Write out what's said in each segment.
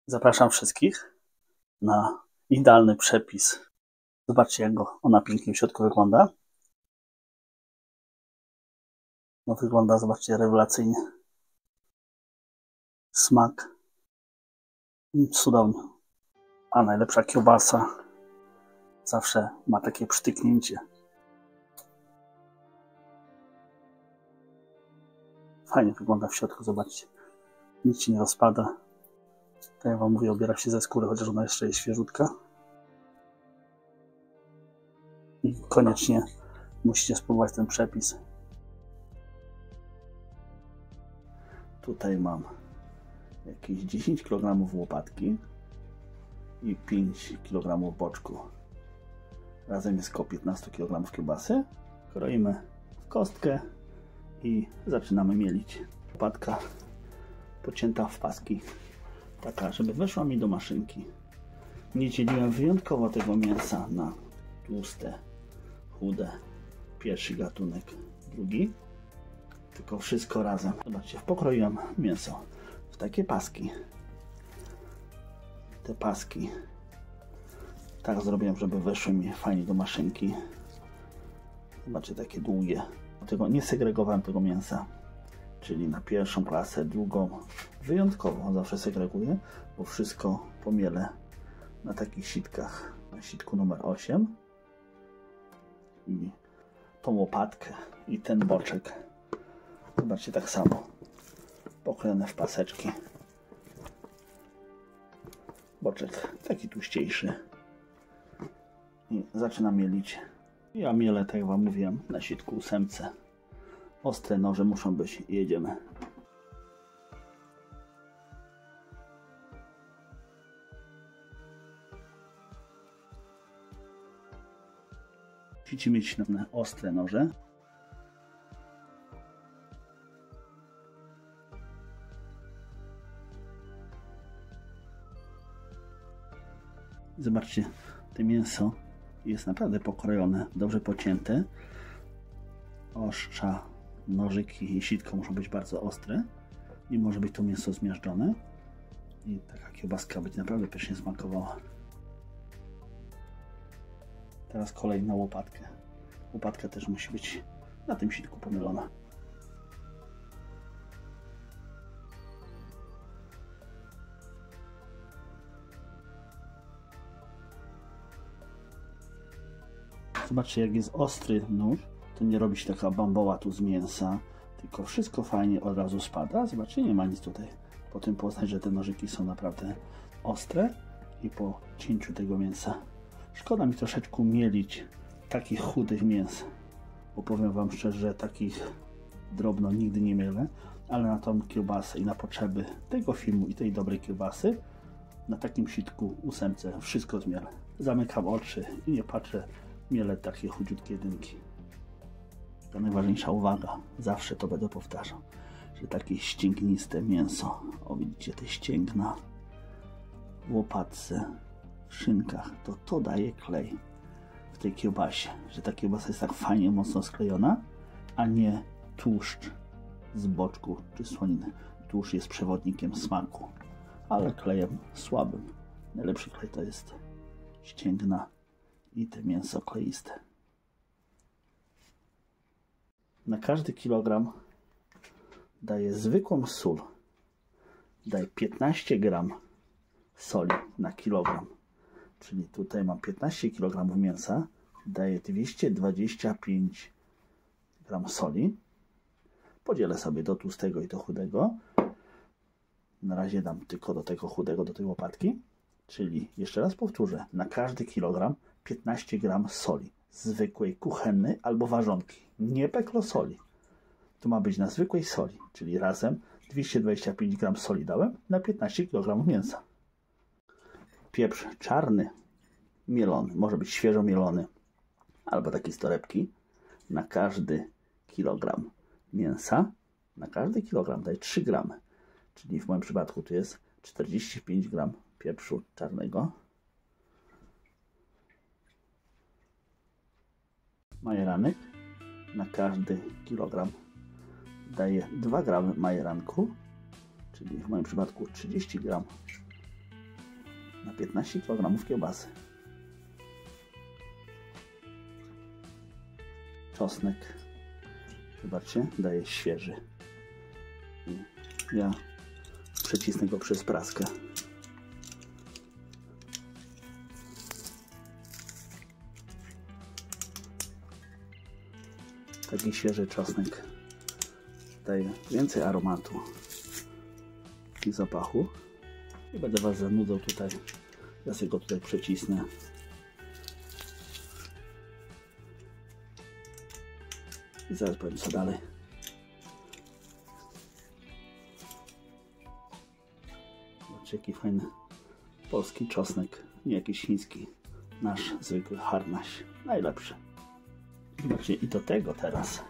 Zapraszam wszystkich na idealny przepis. Zobaczcie, jak ona pięknie w środku wygląda. No wygląda, zobaczcie, rewelacyjnie. Smak cudowny. A najlepsza kiełbasa zawsze ma takie przytyknięcie. Fajnie wygląda w środku, zobaczcie. Nic się nie rozpada. Tak jak wam mówię, obiera się ze skóry, chociaż ona jeszcze jest świeżutka. I koniecznie musicie spróbować ten przepis. Tutaj mam jakieś 10 kg łopatki i 5 kg boczku. Razem jest około 15 kg kiełbasy. Kroimy w kostkę i zaczynamy mielić. Łopatka pocięta w paski, taka, żeby weszła mi do maszynki. Nie dzieliłem wyjątkowo tego mięsa na tłuste, chude, pierwszy gatunek, drugi, tylko wszystko razem. Zobaczcie, pokroiłem mięso w takie paski. Te paski tak zrobiłem, żeby weszły mi fajnie do maszynki. Zobaczcie, takie długie. Nie segregowałem tego mięsa, czyli na pierwszą klasę, drugą. Wyjątkowo zawsze segreguję, bo wszystko pomielę na takich sitkach. Na sitku numer 8 i tą łopatkę i ten boczek. Zobaczcie, tak samo pokrojone w paseczki. Boczek taki tłuściejszy i zaczynam mielić. Ja mielę, tak jak wam mówiłem, na sitku 8. Ostre noże muszą być. Jedziemy. Musicie mieć ostre noże. Zobaczcie, to mięso jest naprawdę pokrojone, dobrze pocięte. Ostrza, nożyki i sitko muszą być bardzo ostre. Nie może być to mięso zmiażdżone. I taka kiełbaska będzie naprawdę pysznie smakowała. Teraz kolej na łopatkę. Łopatka też musi być na tym sitku pomylona. Zobaczcie, jak jest ostry nóż, to nie robi się taka bamboła tu z mięsa, tylko wszystko fajnie od razu spada. Zobaczcie, nie ma nic tutaj. Potem poznać, że te nożyki są naprawdę ostre i po cięciu tego mięsa. Szkoda mi troszeczkę mielić takich chudych mięs, bo powiem wam szczerze, że takich drobno nigdy nie mielę, ale na tą kiełbasę i na potrzeby tego filmu i tej dobrej kiełbasy na takim sitku 8 wszystko zmielę. Zamykam oczy i nie patrzę, mielę takie chudziutkie dynki. To najważniejsza uwaga, zawsze to będę powtarzał, że takie ścięgniste mięso, o widzicie te ścięgna w łopatce, w szynkach, to daje klej w tej kiełbasie, że ta kiełbasa jest tak fajnie mocno sklejona, a nie tłuszcz z boczku czy słoniny. Tłuszcz jest przewodnikiem smaku, ale klejem słabym. Najlepszy klej to jest ścięgna i te mięso kleiste. Na każdy kilogram daję zwykłą sól. Daję 15 gram soli na kilogram. Czyli tutaj mam 15 kg mięsa. Daję 225 gram soli. Podzielę sobie do tłustego i do chudego. Na razie dam tylko do tego chudego, do tej łopatki. Czyli jeszcze raz powtórzę, na każdy kilogram 15 gram soli. Zwykłej, kuchennej albo ważonki. Nie peklosoli. To ma być na zwykłej soli, czyli razem 225 gram soli dałem na 15 kg mięsa. Pieprz czarny, mielony, może być świeżo mielony, albo takie z torebki. Na każdy kilogram mięsa, na każdy kilogram daję 3 gramy. Czyli w moim przypadku tu jest 45 gram pieprzu czarnego. Majeranek. Na każdy kilogram daję 2 gramy majeranku, czyli w moim przypadku 30 gram na 15 kg kiełbasy. Czosnek, zobaczcie, daje świeży. I ja przecisnę go przez praskę. Taki świeży czosnek daje więcej aromatu i zapachu. I będę Was zanudzał tutaj. Ja sobie go tutaj przecisnę. I zaraz powiem co dalej. Zobaczcie jaki fajny polski czosnek. Nie jakiś chiński. Nasz zwykły harnaś. Najlepszy. Zobaczcie, i do tego teraz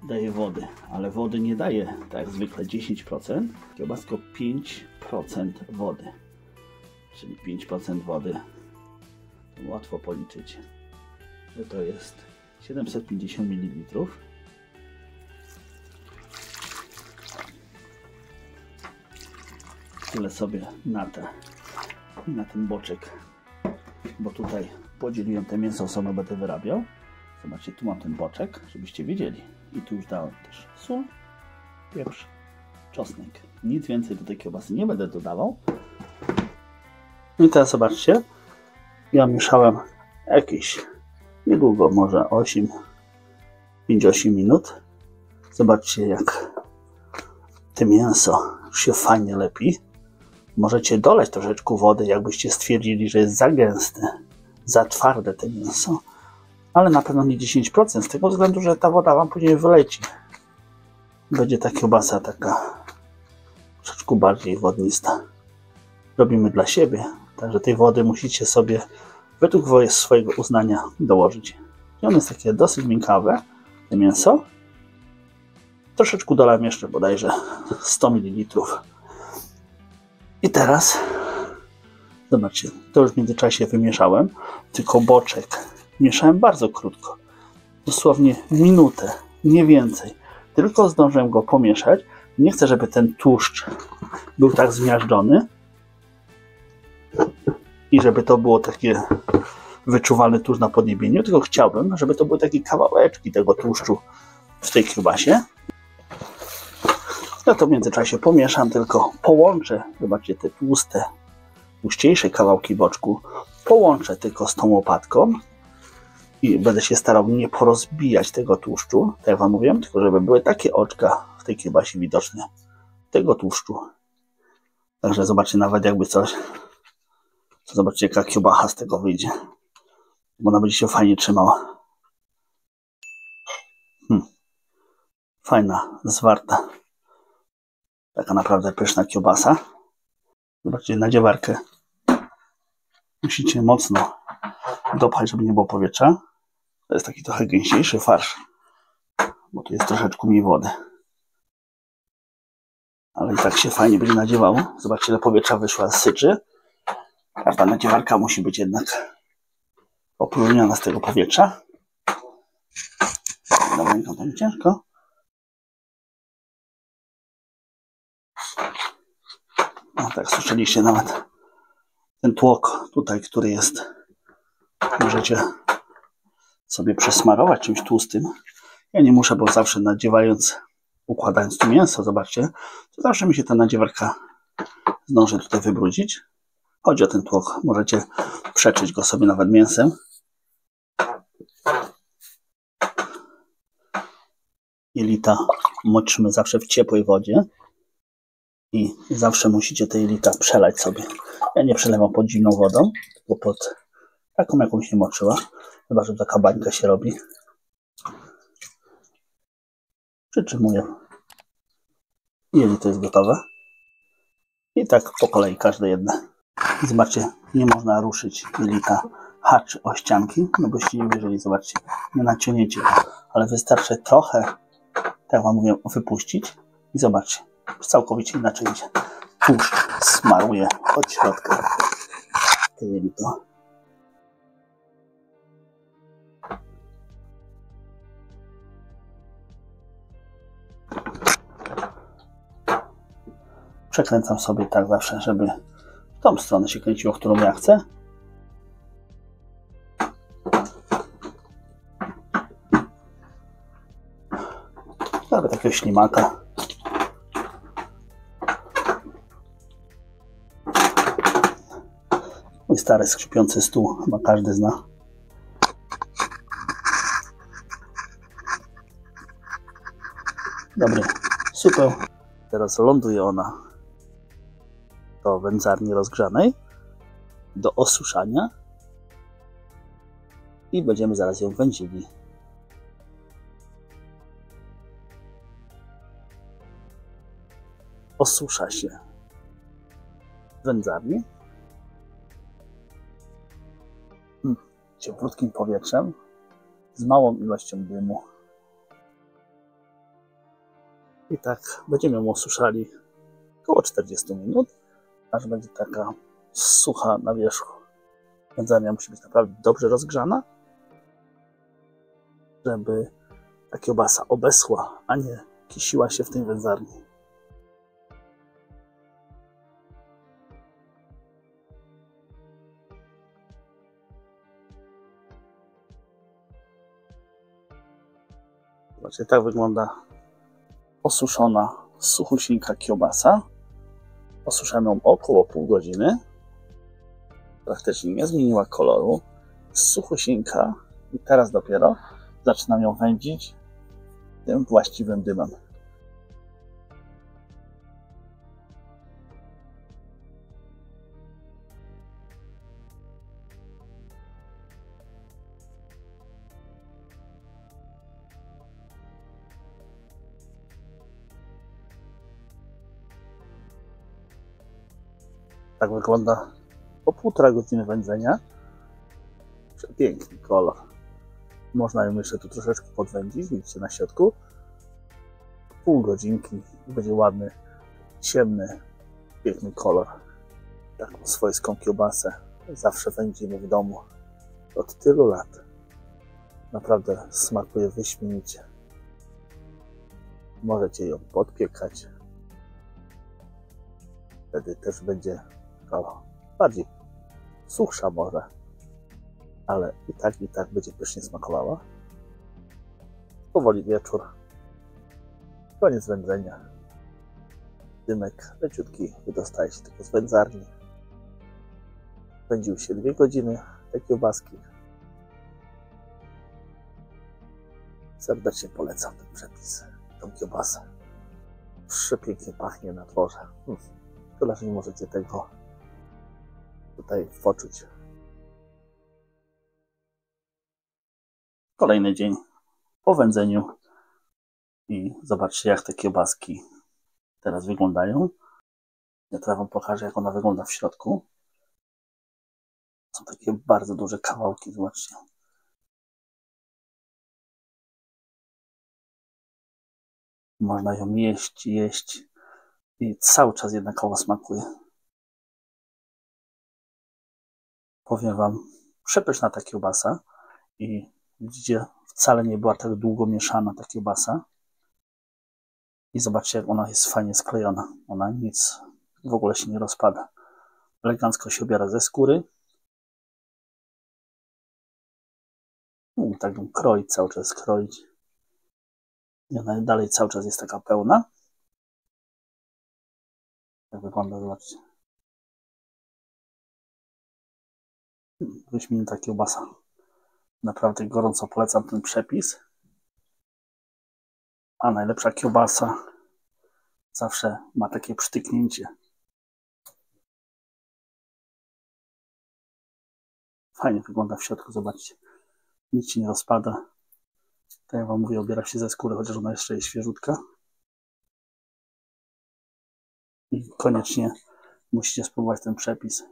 daję wody, ale wody nie daję tak jak zwykle 10%, kiełbasko 5% wody, czyli 5% wody, to łatwo policzyć, że to jest 750 ml. Tyle sobie na ten boczek, bo tutaj podzieliłem te mięso, sobie będę wyrabiał. Zobaczcie, tu mam ten boczek, żebyście wiedzieli. I tu już dałem też sól, pieprz, czosnek. Nic więcej do tej kiełbasy nie będę dodawał. I teraz zobaczcie, ja mieszałem jakieś niedługo, może 5-8 minut. Zobaczcie jak to mięso się fajnie lepi. Możecie dolać troszeczkę wody, jakbyście stwierdzili, że jest za gęste, za twarde to mięso. Ale na pewno nie 10%, z tego względu, że ta woda Wam później wyleci. Będzie ta kiełbasa taka troszeczkę bardziej wodnista. Robimy dla siebie, także tej wody musicie sobie według swojego uznania dołożyć. I ono jest takie dosyć miękkawe, to mięso. Troszeczkę dolałem jeszcze bodajże 100 ml. I teraz, zobaczcie, to już w międzyczasie wymieszałem, tylko boczek mieszałem bardzo krótko, dosłownie minutę, nie więcej. Tylko zdążyłem go pomieszać. Nie chcę, żeby ten tłuszcz był tak zmiażdżony i żeby to było takie wyczuwalny tłuszcz na podniebieniu, tylko chciałbym, żeby to były takie kawałeczki tego tłuszczu w tej kiełbasie. Ja to w międzyczasie pomieszam, tylko połączę, zobaczcie, te tłuściejsze kawałki boczku, połączę tylko z tą łopatką. I będę się starał nie porozbijać tego tłuszczu, tak jak Wam mówiłem, tylko żeby były takie oczka w tej kiełbasie widoczne tego tłuszczu. Także zobaczcie, nawet jakby coś, to zobaczcie jaka kiełbacha z tego wyjdzie. Bo ona będzie się fajnie trzymała. Fajna, zwarta. Taka naprawdę pyszna kiełbasa. Zobaczcie, na dziewarkę musicie mocno dopchać, żeby nie było powietrza. To jest taki trochę gęściejszy farsz, bo tu jest troszeczkę mniej wody. Ale i tak się fajnie będzie nadziewało. Zobaczcie, ile powietrza wyszła z syczy. Każda nadziewarka musi być jednak opróżniona z tego powietrza. Dobra, to będzie ciężko. No tak, słyszeliście nawet ten tłok tutaj, który jest. Możecie sobie przesmarować czymś tłustym. Ja nie muszę, bo zawsze nadziewając, układając tu mięso, zobaczcie, to zawsze mi się ta nadziewarka zdąży tutaj wybrudzić. Chodzi o ten tłok. Możecie przeczyć go sobie nawet mięsem. Jelita moczymy zawsze w ciepłej wodzie i zawsze musicie te jelita przelać sobie. Ja nie przelewam pod zimną wodą, tylko pod taką, jaką się moczyła. Chyba że taka bańka się robi. Przytrzymuję. Jelito jest gotowe. I tak po kolei każde jedne. Zobaczcie, nie można ruszyć jelita haczy o ścianki, no byście nie wierzyli, zobaczcie, nie naciągniecie go, ale wystarczy trochę, tak Wam mówię, wypuścić i zobaczcie, całkowicie inaczej idzie. Tłuszcz smaruje od środka to jelito. Przekręcam sobie tak zawsze, żeby tą stronę się kręciło, którą ja chcę. Zrobię takiego ślimaka. Mój stary skrzypiący stół, chyba każdy zna. Dobry, super. Teraz ląduje ona do wędzarni rozgrzanej, do osuszania i będziemy zaraz ją wędzili. Osusza się w wędzarni cieplutkim powietrzem z małą ilością dymu. I tak będziemy ją osuszali około 40 minut, aż będzie taka sucha na wierzchu. Wędzarnia musi być naprawdę dobrze rozgrzana, żeby ta kiełbasa obeschła, a nie kisiła się w tej wędzarni. Zobaczcie, tak wygląda osuszona, suchusieńka kiełbasa. Osuszamy ją około pół godziny. Praktycznie nie zmieniła koloru. Suchusieńka i teraz dopiero zaczynam ją wędzić tym właściwym dymem. Tak wygląda po 1,5 godziny wędzenia. Przepiękny kolor. Można ją jeszcze tu troszeczkę podwędzić, widzicie na środku. Pół godzinki i będzie ładny, ciemny, piękny kolor. Taką swojską kiełbasę zawsze wędzimy w domu od tylu lat. Naprawdę smakuje wyśmienicie. Możecie ją podpiekać. Wtedy też będzie bardziej suchsza może, ale i tak będzie pysznie smakowała. Powoli wieczór. Koniec wędzenia. Dymek leciutki wydostaje się tylko z wędzarni. Wędził się 2 godziny te kiełbaski. Serdecznie polecam ten przepis, tą kiełbasę. Przepięknie pachnie na dworze. Szkoda, że nie możecie tego tutaj poczuć. Kolejny dzień po wędzeniu i zobaczcie, jak te kiełbaski teraz wyglądają. Ja teraz wam pokażę, jak ona wygląda w środku. Są takie bardzo duże kawałki, zobaczcie. Można ją jeść i cały czas jednakowo smakuje. Powiem wam, przepyszna ta kiełbasa i widzicie, wcale nie była tak długo mieszana ta kiełbasa. I zobaczcie, jak ona jest fajnie sklejona. Ona nic w ogóle się nie rozpada. Elegancko się obiera ze skóry. I tak ją kroić, cały czas kroić. I ona dalej cały czas jest taka pełna. Jak wygląda, zobaczcie. Wyśmienita kiełbasa. Naprawdę gorąco polecam ten przepis. A najlepsza kiełbasa zawsze ma takie przytyknięcie. Fajnie wygląda w środku, zobaczcie. Nic się nie rozpada. Tak jak wam mówię, obiera się ze skóry, chociaż ona jeszcze jest świeżutka. I koniecznie musicie spróbować ten przepis.